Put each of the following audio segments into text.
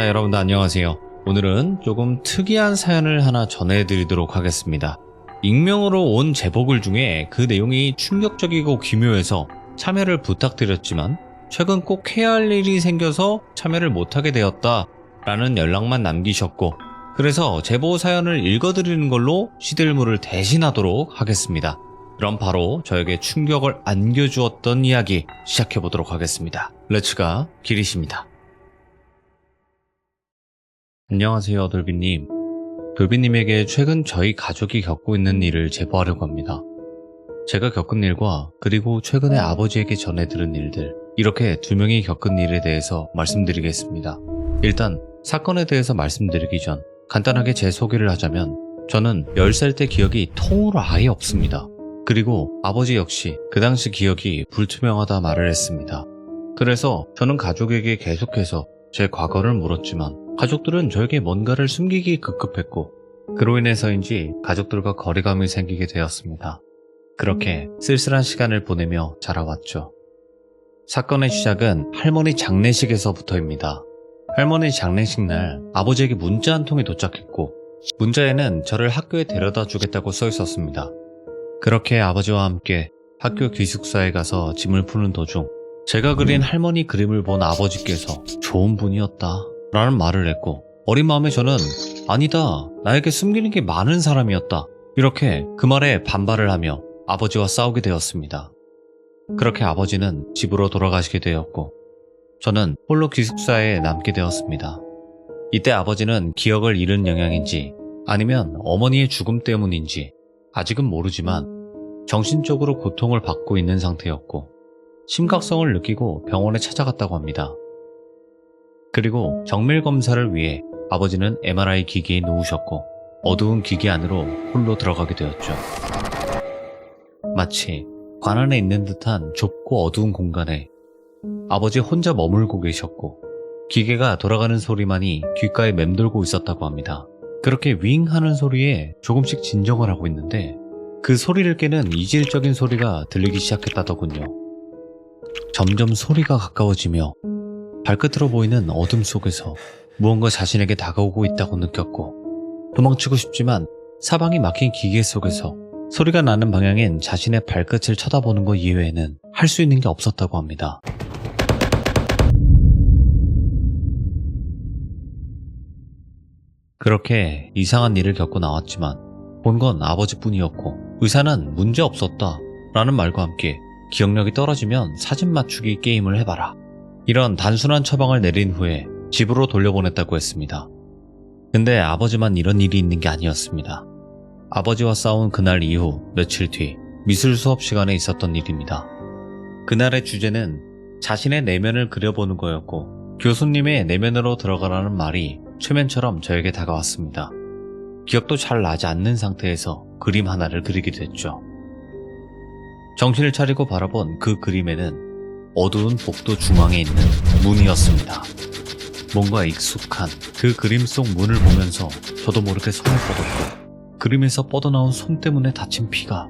여러분들 안녕하세요. 오늘은 조금 특이한 사연을 하나 전해드리도록 하겠습니다. 익명으로 온 제보글 중에 그 내용이 충격적이고 기묘해서 참여를 부탁드렸지만 최근 꼭 해야 할 일이 생겨서 참여를 못하게 되었다 라는 연락만 남기셨고, 그래서 제보 사연을 읽어드리는 걸로 시들물을 대신하도록 하겠습니다. 그럼 바로 저에게 충격을 안겨주었던 이야기 시작해보도록 하겠습니다. 렛츠가 길이십니다. 안녕하세요, 돌비님. 돌비님에게 최근 저희 가족이 겪고 있는 일을 제보하려고 합니다. 제가 겪은 일과 그리고 최근에 아버지에게 전해 들은 일들, 이렇게 두 명이 겪은 일에 대해서 말씀드리겠습니다. 일단 사건에 대해서 말씀드리기 전 간단하게 제 소개를 하자면, 저는 10살 때 기억이 통으로 아예 없습니다. 그리고 아버지 역시 그 당시 기억이 불투명하다 말을 했습니다. 그래서 저는 가족에게 계속해서 제 과거를 물었지만 가족들은 저에게 뭔가를 숨기기 급급했고, 그로 인해서인지 가족들과 거리감이 생기게 되었습니다. 그렇게 쓸쓸한 시간을 보내며 자라왔죠. 사건의 시작은 할머니 장례식에서부터입니다. 할머니 장례식 날 아버지에게 문자 한 통이 도착했고, 문자에는 저를 학교에 데려다 주겠다고 써 있었습니다. 그렇게 아버지와 함께 학교 기숙사에 가서 짐을 푸는 도중 제가 그린 할머니 그림을 본 아버지께서 좋은 분이었다 라는 말을 했고, 어린 마음에 저는 아니다, 나에게 숨기는 게 많은 사람이었다, 이렇게 그 말에 반발을 하며 아버지와 싸우게 되었습니다. 그렇게 아버지는 집으로 돌아가시게 되었고 저는 홀로 기숙사에 남게 되었습니다. 이때 아버지는 기억을 잃은 영향인지 아니면 어머니의 죽음 때문인지 아직은 모르지만 정신적으로 고통을 받고 있는 상태였고 심각성을 느끼고 병원에 찾아갔다고 합니다. 그리고 정밀 검사를 위해 아버지는 MRI 기기에 누우셨고 어두운 기계 안으로 홀로 들어가게 되었죠. 마치 관 안에 있는 듯한 좁고 어두운 공간에 아버지 혼자 머물고 계셨고 기계가 돌아가는 소리만이 귓가에 맴돌고 있었다고 합니다. 그렇게 윙 하는 소리에 조금씩 진정을 하고 있는데 그 소리를 깨는 이질적인 소리가 들리기 시작했다더군요. 점점 소리가 가까워지며 발끝으로 보이는 어둠 속에서 무언가 자신에게 다가오고 있다고 느꼈고, 도망치고 싶지만 사방이 막힌 기계 속에서 소리가 나는 방향엔 자신의 발끝을 쳐다보는 것 이외에는 할 수 있는 게 없었다고 합니다. 그렇게 이상한 일을 겪고 나왔지만 본 건 아버지뿐이었고, 의사는 문제 없었다 라는 말과 함께 기억력이 떨어지면 사진 맞추기 게임을 해봐라, 이런 단순한 처방을 내린 후에 집으로 돌려보냈다고 했습니다. 근데 아버지만 이런 일이 있는 게 아니었습니다. 아버지와 싸운 그날 이후 며칠 뒤 미술 수업 시간에 있었던 일입니다. 그날의 주제는 자신의 내면을 그려보는 거였고, 교수님의 내면으로 들어가라는 말이 최면처럼 저에게 다가왔습니다. 기억도 잘 나지 않는 상태에서 그림 하나를 그리게 됐죠. 정신을 차리고 바라본 그 그림에는 어두운 복도 중앙에 있는 문이었습니다. 뭔가 익숙한 그 그림 속 문을 보면서 저도 모르게 손을 뻗었고, 그림에서 뻗어나온 손 때문에 다친 피가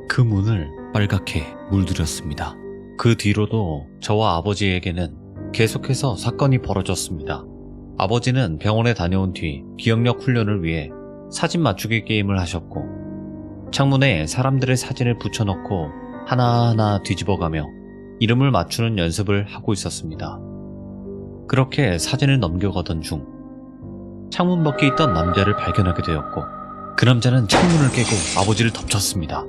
그 문을 빨갛게 물들였습니다. 그 뒤로도 저와 아버지에게는 계속해서 사건이 벌어졌습니다. 아버지는 병원에 다녀온 뒤 기억력 훈련을 위해 사진 맞추기 게임을 하셨고, 창문에 사람들의 사진을 붙여넣고 하나하나 뒤집어가며 이름을 맞추는 연습을 하고 있었습니다. 그렇게 사진을 넘겨가던 중 창문 밖에 있던 남자를 발견하게 되었고, 그 남자는 창문을 깨고 아버지를 덮쳤습니다.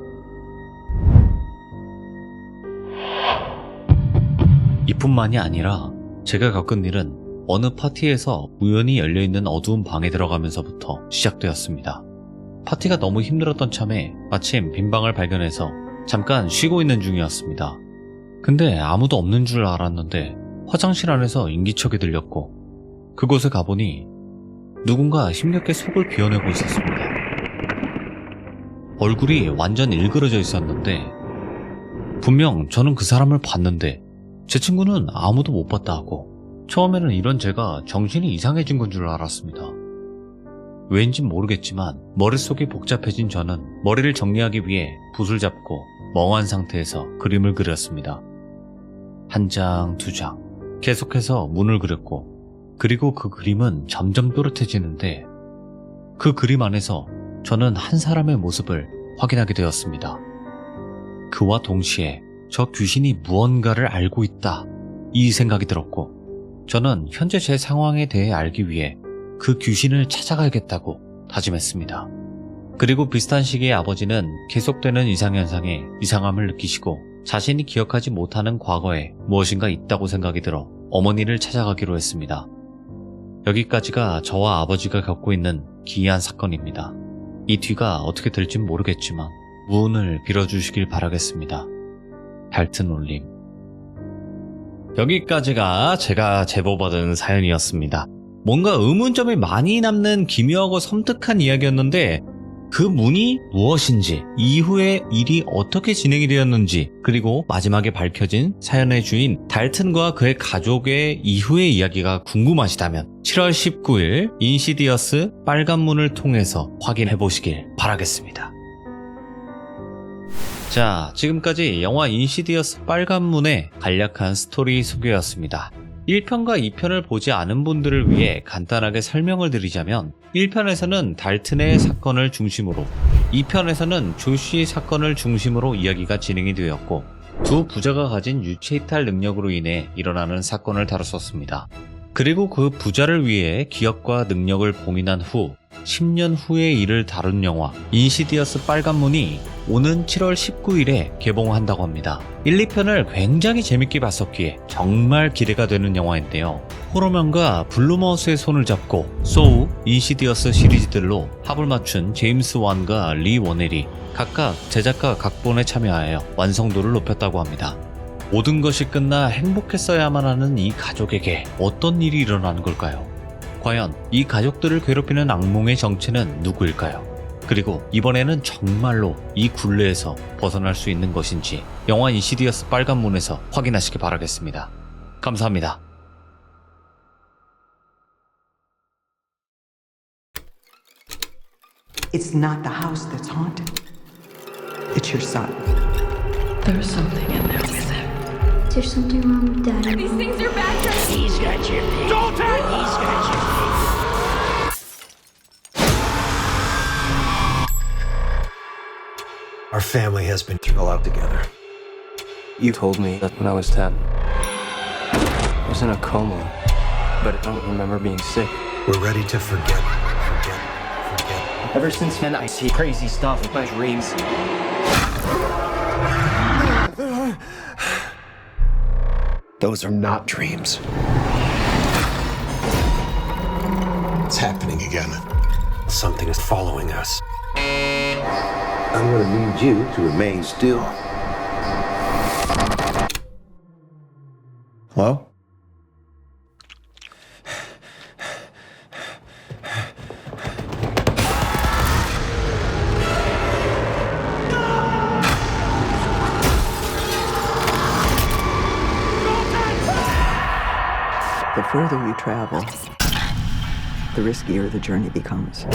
이뿐만이 아니라 제가 겪은 일은 어느 파티에서 우연히 열려있는 어두운 방에 들어가면서부터 시작되었습니다. 파티가 너무 힘들었던 참에 마침 빈 방을 발견해서 잠깐 쉬고 있는 중이었습니다. 근데 아무도 없는 줄 알았는데 화장실 안에서 인기척이 들렸고, 그곳에 가보니 누군가 힘겹게 속을 비워내고 있었습니다. 얼굴이 완전 일그러져 있었는데 분명 저는 그 사람을 봤는데 제 친구는 아무도 못 봤다 하고, 처음에는 이런 제가 정신이 이상해진 건 줄 알았습니다. 왠진 모르겠지만 머릿속이 복잡해진 저는 머리를 정리하기 위해 붓을 잡고 멍한 상태에서 그림을 그렸습니다. 한 장, 두 장, 계속해서 문을 그렸고 그리고 그 그림은 점점 또렷해지는데 그 그림 안에서 저는 한 사람의 모습을 확인하게 되었습니다. 그와 동시에 저 귀신이 무언가를 알고 있다, 이 생각이 들었고 저는 현재 제 상황에 대해 알기 위해 그 귀신을 찾아가야겠다고 다짐했습니다. 그리고 비슷한 시기에 아버지는 계속되는 이상현상에 이상함을 느끼시고 자신이 기억하지 못하는 과거에 무엇인가 있다고 생각이 들어 어머니를 찾아가기로 했습니다. 여기까지가 저와 아버지가 겪고 있는 기이한 사건입니다. 이 뒤가 어떻게 될진 모르겠지만 무운을 빌어주시길 바라겠습니다. 달튼 올림. 여기까지가 제가 제보받은 사연이었습니다. 뭔가 의문점이 많이 남는 기묘하고 섬뜩한 이야기였는데 그 문이 무엇인지, 이후에 일이 어떻게 진행이 되었는지, 그리고 마지막에 밝혀진 사연의 주인 달튼과 그의 가족의 이후의 이야기가 궁금하시다면 7월 19일 인시디어스 빨간문을 통해서 확인해보시길 바라겠습니다. 자, 지금까지 영화 인시디어스 빨간문의 간략한 스토리 소개였습니다. 1편과 2편을 보지 않은 분들을 위해 간단하게 설명을 드리자면 1편에서는 달튼의 사건을 중심으로 2편에서는 조시 사건을 중심으로 이야기가 진행이 되었고 두 부자가 가진 유체이탈 능력으로 인해 일어나는 사건을 다뤘었습니다. 그리고 그 부자를 위해 기억과 능력을 봉인한 후 10년 후의 일을 다룬 영화 인시디어스 빨간문이 오는 7월 19일에 개봉한다고 합니다. 1, 2편을 굉장히 재밌게 봤었기에 정말 기대가 되는 영화인데요. 호러맨과 블룸하우스의 손을 잡고 소우, 인시디어스 시리즈들로 합을 맞춘 제임스 완과 리 워넬이 각각 제작과 각본에 참여하여 완성도를 높였다고 합니다. 모든 것이 끝나 행복했어야만 하는 이 가족에게 어떤 일이 일어나는 걸까요? 과연 이 가족들을 괴롭히는 악몽의 정체는 누구일까요? 그리고 이번에는 정말로 이 굴레에서 벗어날 수 있는 것인지 영화 인시디어스 빨간문에서 확인하시기 바라겠습니다. 감사합니다. It's not the house that's haunted. It's your son. There's something in there with him. Is there something wrong with Daddy? These things are bad for me. He's got your baby. Don't take it! He's got your baby. Our family has been through a lot together. You told me that when I was 10. I was in a coma, but I don't remember being sick. We're ready to forget. Ever since then, I see crazy stuff in my dreams. Those are not dreams. It's happening again. Something is following us. I'm gonna need you to remain still. Hello? The further you travel, the riskier the journey becomes.